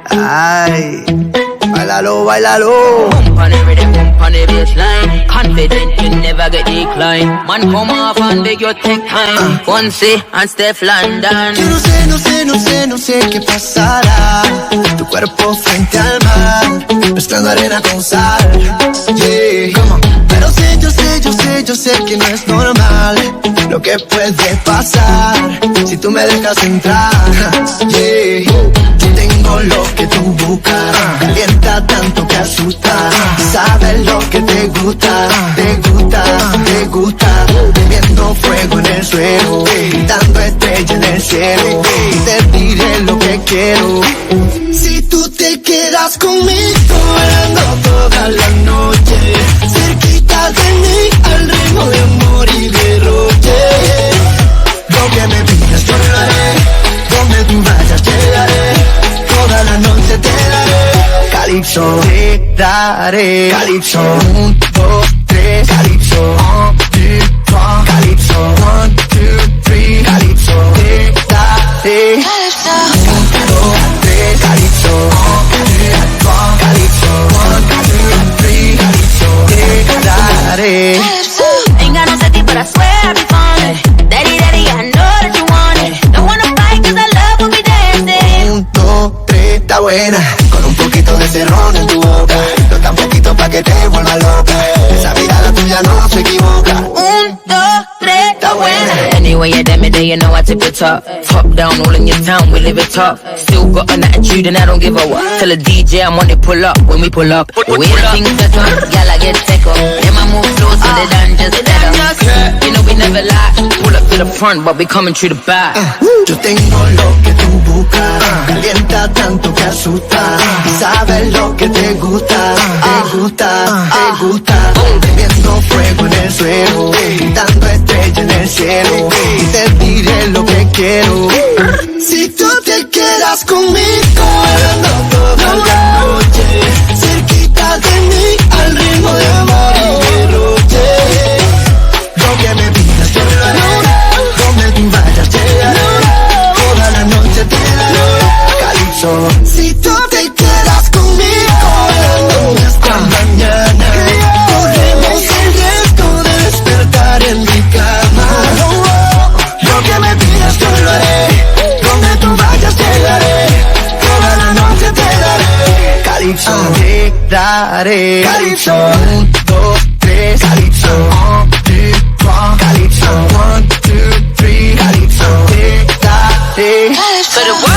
Ay, bailalo, bailalo. Bump on the rhythm, bump on the bassline. Confident you never get decline. Man come off and beg you take time. Fonse and Steph London. Yo no sé qué pasará. Tu cuerpo frente al mar, mezclando arena con sal. Yeah. Pero yo sé que no es normal lo que puede pasar si tú me dejas entrar. Yeah. Yo tengo lo que tú buscas, calienta tanto que asusta. Sabes lo que te gusta, te gusta. Bebiendo fuego en el suelo, dando estrella en el cielo. Y te diré lo que quiero. Si tú te quedas conmigo, bailando toda la noche, cerquita de mí, al ritmo de amor y derroche. Lo que me pidas yo lo haré, donde tú vayas llegaré, toda la noche te daré. Calypso, te daré. Calypso, 1, 2, 3. Calypso, 1, 2, 3. Calypso, 1, 2, 3. Calypso, te daré. 1, 2, 3. Calypso, 1, 2, 3. Calypso, 1, 2, 3. Calypso, te daré. Ain't got no safety, but I swear I'll be fine. Daddy, daddy, I know that you want it. Don't wanna fight, cause I love when we dancing. 1, 2, 3, está buena. Con un poquito de ese ron en tu boca, no tan poquito pa' que te vuelva loca. Esa mirada tuya no se equivoca. 1, 2, 3, Está buena. Anyway, you damn it, you know I tip it top. Top down, all in your town, we live it top. Still got an attitude and I don't give a what. Tell the DJ I'm on it, pull up when we pull up. The way the things set up, gal I get take up. Them I move close so they done just better. You know we never lie. Pull up to the front, but we coming through the back. Yo tengo lo que tú buscas, calienta tanto que asusta. Sabes lo que te gusta, te gusta. Bebiendo fuego en el suelo, dando estrella en el cielo. Y te diré lo que quiero. Si tú te quedas conmigo, bailando toda la noche, cerquita de mí, al ritmo de amor y derroche. Lo que me pidas yo lo haré, donde tú vayas llegaré, toda la noche te daré. Calypso, si tú te quedas conmigo, bailando hasta mañana, corremos el riesgo de despertar en mi cama. Lo que me pidas yo lo haré, donde tú vayas llegaré, toda la noche te daré. Calypso, te daré. Calypso, 1, 2, 3. Calypso, 1, 2, 3. Calypso, 1, 2, 3. Calypso, te daré. For the world.